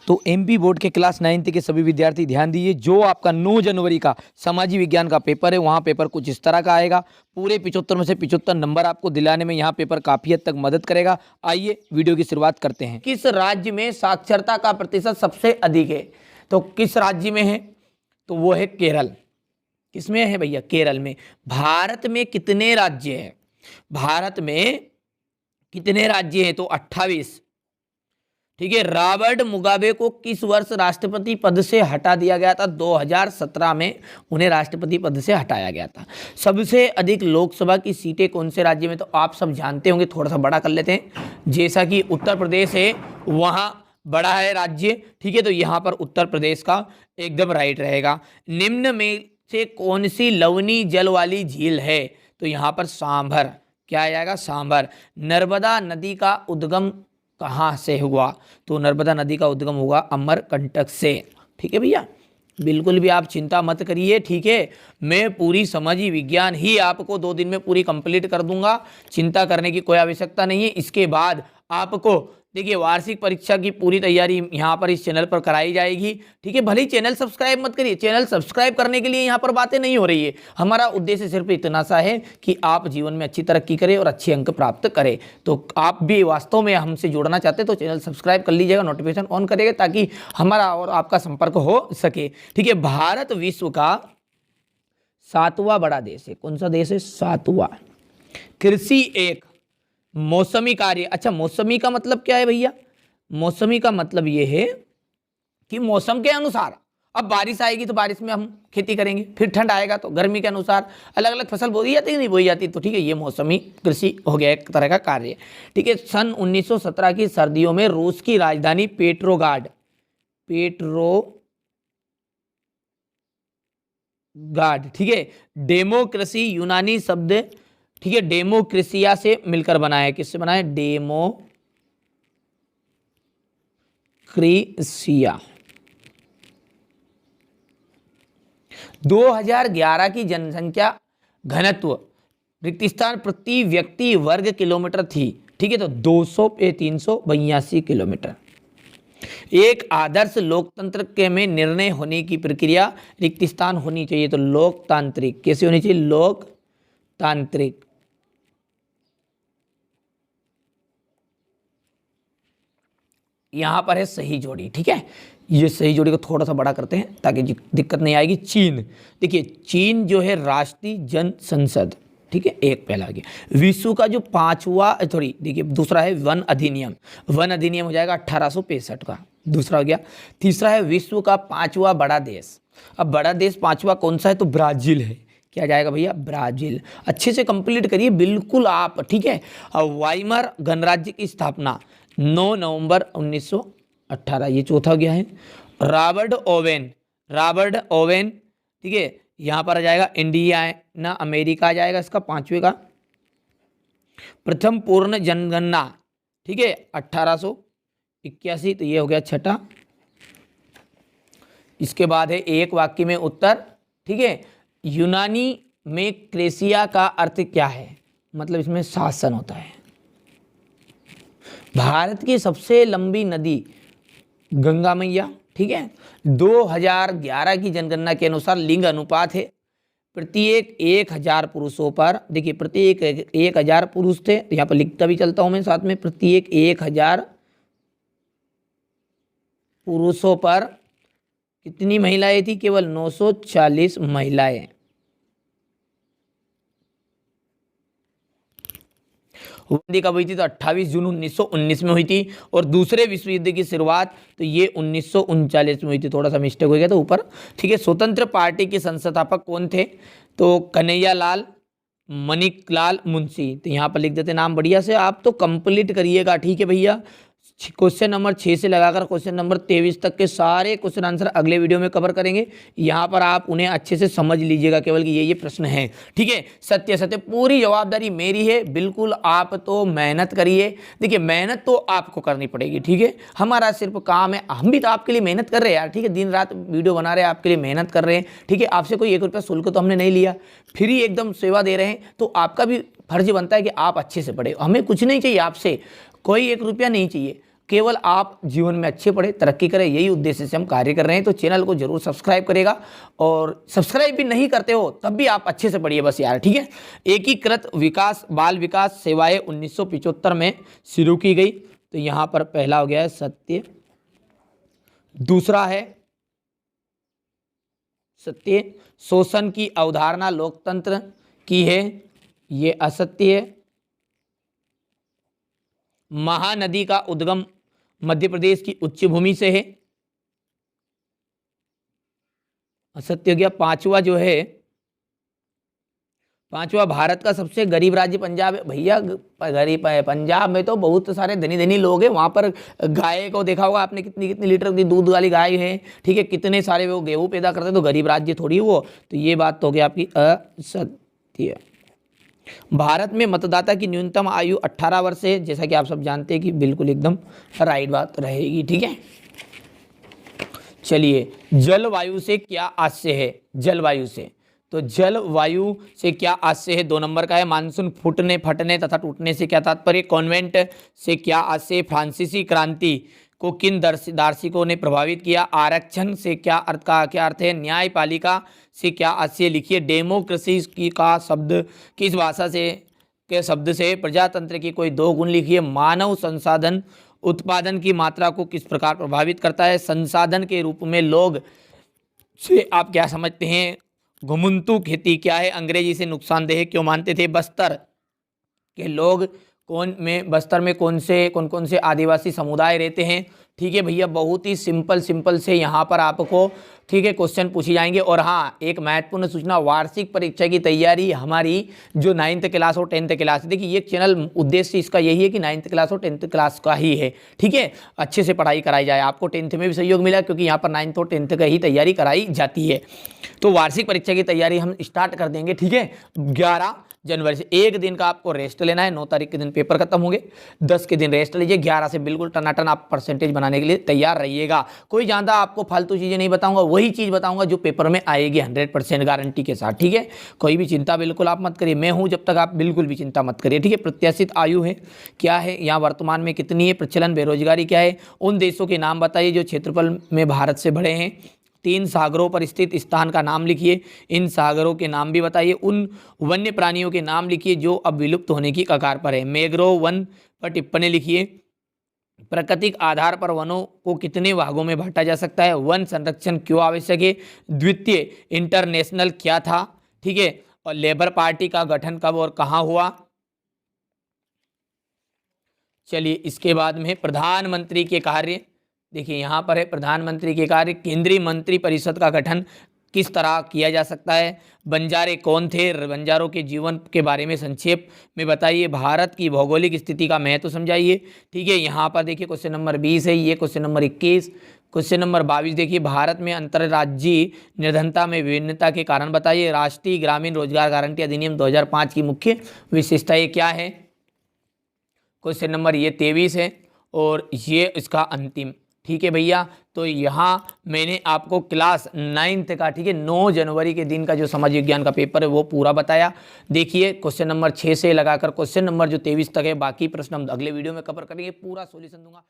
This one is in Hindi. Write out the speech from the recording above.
तो एमपी बोर्ड के क्लास 9th के सभी विद्यार्थी ध्यान दीजिए, जो आपका 9 जनवरी का सामाजिक विज्ञान का पेपर है, वहाँ पेपर कुछ इस तरह का आएगा। पूरे 75 में से 75 नंबर आपको दिलाने में यहाँ पेपर काफ़ी हद तक मदद करेगा। आइए वीडियो की शुरुआत करते हैं। किस राज्य में साक्षरता का प्रतिशत सबसे अधिक है? तो किस राज्य में है? तो वो है केरल। किसमें है भैया? केरल में। भारत में कितने राज्य हैं? भारत में कितने राज्य हैं? तो 28। ठीक है। रॉबर्ट मुगाबे को किस वर्ष राष्ट्रपति पद से हटा दिया गया था? 2017 में उन्हें राष्ट्रपति पद से हटाया गया था। सबसे अधिक लोकसभा की सीटें कौन से राज्य में? तो आप सब जानते होंगे, थोड़ा सा बड़ा कर लेते हैं। जैसा कि उत्तर प्रदेश है, वहाँ बड़ा है राज्य। ठीक है, तो यहाँ पर उत्तर प्रदेश का एकदम राइट रहेगा। निम्न में से कौन सी लवणीय जल वाली झील है? तो यहाँ पर सांभर। क्या आ जाएगा? सांभर। नर्मदा नदी का उद्गम कहाँ से हुआ? तो नर्मदा नदी का उद्गम हुआ अमरकंटक से। ठीक है भैया, बिल्कुल भी आप चिंता मत करिए। ठीक है, मैं पूरी समाजी विज्ञान ही आपको 2 दिन में पूरी कंप्लीट कर दूंगा, चिंता करने की कोई आवश्यकता नहीं है। इसके बाद आपको देखिए वार्षिक परीक्षा की पूरी तैयारी यहाँ पर इस चैनल पर कराई जाएगी। ठीक है, भले ही चैनल सब्सक्राइब मत करिए, चैनल सब्सक्राइब करने के लिए यहाँ पर बातें नहीं हो रही है। हमारा उद्देश्य सिर्फ इतना सा है कि आप जीवन में अच्छी तरक्की करें और अच्छे अंक प्राप्त करें। तो आप भी वास्तव में हमसे जुड़ना चाहते हैं तो चैनल सब्सक्राइब कर लीजिएगा, नोटिफिकेशन ऑन करिएगा, ताकि हमारा और आपका संपर्क हो सके। ठीक है, भारत विश्व का 7वां बड़ा देश है। कौन सा देश है? 7वां। कृषि एक मौसमी कार्य। अच्छा, मौसमी का मतलब क्या है भैया? मौसमी का मतलब ये है कि मौसम के अनुसार, अब बारिश आएगी तो बारिश में हम खेती करेंगे, फिर ठंड आएगा तो गर्मी के अनुसार अलग अलग फसल बोई जाती है, नहीं बोई जाती। तो ठीक है, ये मौसमी कृषि हो गया एक तरह का कार्य। ठीक है, सन 1917 की सर्दियों में रूस की राजधानी पेट्रोग्राड ठीक है, डेमोक्रेसी यूनानी शब्द, ठीक है, डेमोक्रेसिया से मिलकर बना है। किससे बना है? डेमोक्रेसिया। 2011 की जनसंख्या घनत्व रिक्त स्थान प्रति व्यक्ति वर्ग किलोमीटर थी। ठीक है, तो 382 किलोमीटर। एक आदर्श लोकतंत्र के में निर्णय होने की प्रक्रिया रिक्त स्थान होनी चाहिए। तो लोकतांत्रिक। कैसे होनी चाहिए? लोकतांत्रिक। यहां पर है सही जोड़ी। ठीक है, ये सही जोड़ी को थोड़ा सा बड़ा करते हैं ताकि दिक्कत नहीं आएगी। चीन, देखिए चीन जो है राष्ट्रीय जन संसद। ठीक है, एक पहला आ गया। विश्व का जो 5वां, सॉरी देखिए दूसरा है वन अधिनियम। वन अधिनियम हो जाएगा 1865 का, दूसरा हो गया। तीसरा है विश्व का 5वां बड़ा देश। अब बड़ा देश 5वां कौन सा है? तो ब्राजील है। क्या जाएगा भैया? ब्राजील। अच्छे से कंप्लीट करिए बिल्कुल आप। ठीक है, वाइमर गणराज्य की स्थापना 9 नवंबर 1918। ये चौथा गया है। Robert Owen. ठीक है, यहाँ पर आ जाएगा इंडियाना अमेरिका आ जाएगा इसका 5वें का। प्रथम पूर्ण जनगणना, ठीक है, 1881। तो ये हो गया 6ठा। इसके बाद है एक वाक्य में उत्तर। ठीक है, यूनानी में क्रेसिया का अर्थ क्या है? मतलब इसमें शासन होता है। भारत की सबसे लंबी नदी गंगा मैया। ठीक है, 2011 की जनगणना के अनुसार लिंग अनुपात है प्रत्येक 1000 पुरुषों पर। देखिए प्रत्येक 1000 पुरुष थे, तो यहाँ पर लिखता भी चलता हूं मैं साथ में। प्रत्येक 1000 पुरुषों पर कितनी महिलाएं थी? केवल 940 महिलाएं। हिंदी कब हुई थी? तो 28 जून 1919 में हुई थी। और दूसरे विश्व युद्ध की शुरुआत तो ये 1939 में हुई थी। थोड़ा सा मिस्टेक हो गया था ऊपर। ठीक है, स्वतंत्र पार्टी के संस्थापक कौन थे? तो कन्हैयालाल माणिकलाल मुंशी। तो यहाँ पर लिख देते नाम बढ़िया से। आप तो कंप्लीट करिएगा। ठीक है भैया, क्वेश्चन नंबर 6 से लगाकर क्वेश्चन नंबर 23 तक के सारे क्वेश्चन आंसर अगले वीडियो में कवर करेंगे। यहाँ पर आप उन्हें अच्छे से समझ लीजिएगा, केवल कि ये प्रश्न है। ठीक है, सत्य पूरी जवाबदारी मेरी है। बिल्कुल आप तो मेहनत करिए। देखिए मेहनत तो आपको करनी पड़ेगी। ठीक है, हमारा सिर्फ काम है, हम भी तो आपके लिए मेहनत कर रहे हैं यार। ठीक है, दिन रात वीडियो बना रहे हैं, आपके लिए मेहनत कर रहे हैं। ठीक है, आपसे कोई 1 रुपया शुल्क तो हमने नहीं लिया, फ्री एकदम सेवा दे रहे हैं। तो आपका भी फर्ज बनता है कि आप अच्छे से पढ़े। हमें कुछ नहीं चाहिए आपसे, कोई 1 रुपया नहीं चाहिए। केवल आप जीवन में अच्छे पढ़े, तरक्की करें, यही उद्देश्य से हम कार्य कर रहे हैं। तो चैनल को जरूर सब्सक्राइब करेगा, और सब्सक्राइब भी नहीं करते हो तब भी आप अच्छे से पढ़िए बस यार, ठीक है। एकीकृत विकास बाल विकास सेवाएं 1975 में शुरू की गई। तो यहाँ पर पहला हो गया है सत्य, दूसरा है सत्य। शोषण की अवधारणा लोकतंत्र की है, ये असत्य है। महानदी का उद्गम मध्य प्रदेश की उच्च भूमि से है, असत्य हो गया। पांचवा जो है, पांचवा भारत का सबसे गरीब राज्य पंजाब है। भैया गरीब है पंजाब में तो बहुत सारे धनी धनी लोग हैं, वहां पर गाय को देखा होगा आपने, कितनी कितनी लीटर की दूध वाली गाय है, ठीक है, कितने सारे वो गेहूं पैदा करते हैं, तो गरीब राज्य थोड़ी वो। तो ये बात तो हो गई आपकी असत्य। भारत में मतदाता की न्यूनतम आयु 18 वर्ष है, जैसा कि आप सब जानते हैं कि बिल्कुल एकदम राइट बात रहेगी, ठीक है। चलिए, जलवायु से क्या आशय है? जलवायु से, तो जलवायु से क्या आशय है? 2 नंबर का है। मानसून फूटने फटने तथा टूटने से क्या तात्पर्य? कॉन्वेंट से क्या आशय? फ्रांसीसी क्रांति को किन दार्शनिकों ने प्रभावित किया? आरक्षण से क्या अर्थ है? न्यायपालिका से क्या आशय? लिखिए। डेमोक्रेसी की का शब्द किस भाषा से के शब्द से? प्रजातंत्र की कोई 2 गुण लिखिए। मानव संसाधन उत्पादन की मात्रा को किस प्रकार प्रभावित करता है? संसाधन के रूप में लोग से आप क्या समझते हैं? घुमंतू खेती क्या है? अंग्रेजी से नुकसानदेह क्यों मानते थे? बस्तर के लोग बस्तर में कौन कौन से आदिवासी समुदाय रहते हैं? ठीक है भैया, बहुत ही सिंपल से यहाँ पर आपको, ठीक है, क्वेश्चन पूछे जाएंगे। और हाँ, एक महत्वपूर्ण सूचना, वार्षिक परीक्षा की तैयारी हमारी जो 9th क्लास और 10th क्लास, देखिए ये चैनल उद्देश्य इसका यही है कि 9th क्लास और 10th क्लास का ही है, ठीक है, अच्छे से पढ़ाई कराई जाए। आपको 10th में भी सहयोग मिला, क्योंकि यहाँ पर 9th और 10th का ही तैयारी कराई जाती है। तो वार्षिक परीक्षा की तैयारी हम स्टार्ट कर देंगे, ठीक है, 11 जनवरी से। 1 दिन का आपको रेस्ट लेना है, 9 तारीख के दिन पेपर खत्म होंगे, 10 के दिन रेस्ट लीजिए, 11 से बिल्कुल टनाटन आप परसेंटेज बनाने के लिए तैयार रहिएगा। कोई ज़्यादा आपको फालतू चीज़ें नहीं बताऊंगा, वही चीज़ बताऊंगा जो पेपर में आएगी 100% गारंटी के साथ, ठीक है। कोई भी चिंता बिल्कुल आप मत करिए, मैं हूं जब तक, आप बिल्कुल भी चिंता मत करिए, ठीक है। प्रत्याशित आयु है क्या है? यहाँ वर्तमान में कितनी है? प्रचलन बेरोजगारी क्या है? उन देशों के नाम बताइए जो क्षेत्रफल में भारत से बड़े हैं। 3 सागरों पर स्थित स्थान का नाम लिखिए, इन सागरों के नाम भी बताइए। उन वन्य प्राणियों के नाम लिखिए जो अब विलुप्त होने की कगार पर है। मैंग्रोव वन पर टिप्पणी लिखिए। प्राकृतिक आधार पर वनों को कितने भागों में बांटा जा सकता है? वन संरक्षण क्यों आवश्यक है? द्वितीय इंटरनेशनल क्या था? ठीक है, और लेबर पार्टी का गठन कब और कहां हुआ? चलिए, इसके बाद में प्रधानमंत्री के कार्य, देखिए यहाँ पर है प्रधानमंत्री के कार्य। केंद्रीय मंत्री परिषद का गठन किस तरह किया जा सकता है? बंजारे कौन थे? बंजारों के जीवन के बारे में संक्षेप में बताइए। भारत की भौगोलिक स्थिति का महत्व समझाइए, ठीक है। यहाँ पर देखिए क्वेश्चन नंबर 20 है, ये क्वेश्चन नंबर 21। क्वेश्चन नंबर 22 देखिए, भारत में अंतर्राज्यीय निर्धनता में विभिन्नता के कारण बताइए। राष्ट्रीय ग्रामीण रोजगार गारंटी अधिनियम 2005 की मुख्य विशेषताएं क्या है? क्वेश्चन नंबर ये 23 है, और ये इसका अंतिम, ठीक है भैया। तो यहाँ मैंने आपको क्लास 9th का, ठीक है, 9 जनवरी के दिन का जो समाज विज्ञान का पेपर है वो पूरा बताया। देखिए क्वेश्चन नंबर 6 से लगाकर क्वेश्चन नंबर जो 23 तक है, बाकी प्रश्न हम अगले वीडियो में कवर करेंगे, पूरा सॉल्यूशन दूंगा।